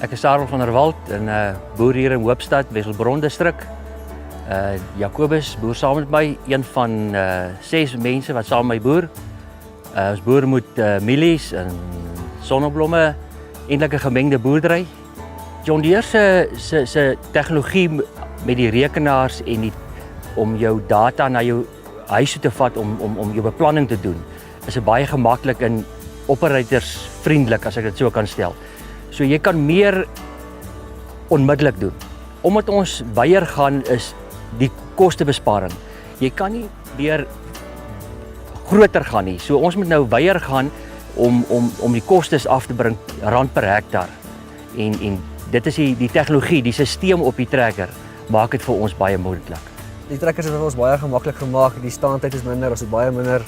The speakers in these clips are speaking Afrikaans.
Ek is Sarel van der Walt, 'n boer hier in Hoopstad, Wesselbron distrik. Jacobus boer saam met my, een van 6 mense wat saam met my boer. Ons boer met mielies en sonneblomme, eintlik 'n gemengde boerdery. John Deere se tegnologie met die rekenaars en om jou data na jou huis toe te vat om jou beplanning te doen, is baie gemaklik en operatorsvriendelik, as ek dit so kan stel. So jy kan meer onmiddellik doen. Omdat ons weier gaan is die kostebesparing. Jy kan nie weer groter gaan nie. So ons moet nou weier gaan om die kostes af te bring, rand per hektaar. En dit is die tegnologie, die stelsel op die trekker maak dit vir ons baie moontlik. Die trekkers het ons baie gemaklik gemaak. Die staantyd is minder, ons het baie minder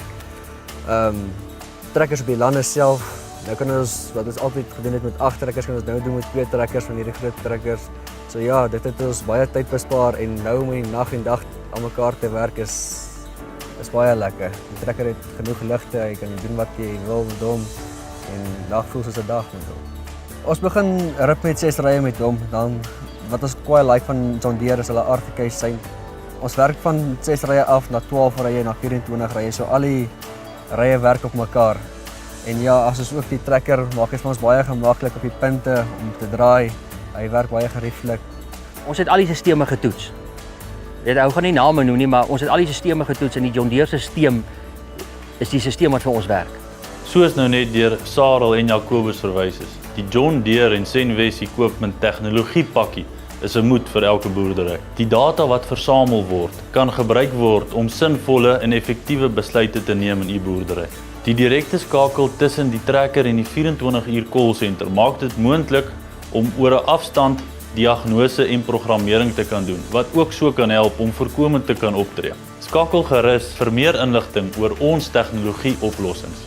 trekkers op die lande self. Nou kan ons, wat ons altyd gedoen het met 8 trekkers, kan ons nou doen met 2 trekkers van hierdie groot trekkers. So ja, dit het ons baie tyd bespaar en nou om die nag en dag aan mekaar te werk is baie lekker. Die trekker het genoeg ligte, jy kan doen wat jy wil met hom en dag voel soos 'n dag met hom. Ons begin rip met 6 rye met hom, dan wat ons kwai like van John Deere is hulle RTK sein. Ons werk van 6 rye af na 12 rye na 24 rye, so al die rye werk op mekaar. En ja, as ons ook die trekker maak is vir ons baie gemaklik op die punte om te draai. Hy werk baie gerieflik. Ons het al die sisteme getoets. Ek gaan nie name noem nie, maar ons het al die sisteme getoets en die John Deere stelsel is die stelsel wat vir ons werk. Soos nou net deur Sarel en Jacobus verwys is, die John Deere en Senwes Equipment tegnologiepakkie is 'n moed vir elke boerdery. Die data wat versamel word, kan gebruik word om sinvolle en effektiewe besluite te neem in u boerdery. Die direkte skakel tussen die trekker en die 24-uur call center maak dit moontlik om oor 'n afstand diagnose en programmering te kan doen, wat ook so kan help om voorkomend te kan optree. Skakel gerus vir meer inligting oor ons tegnologie oplossings.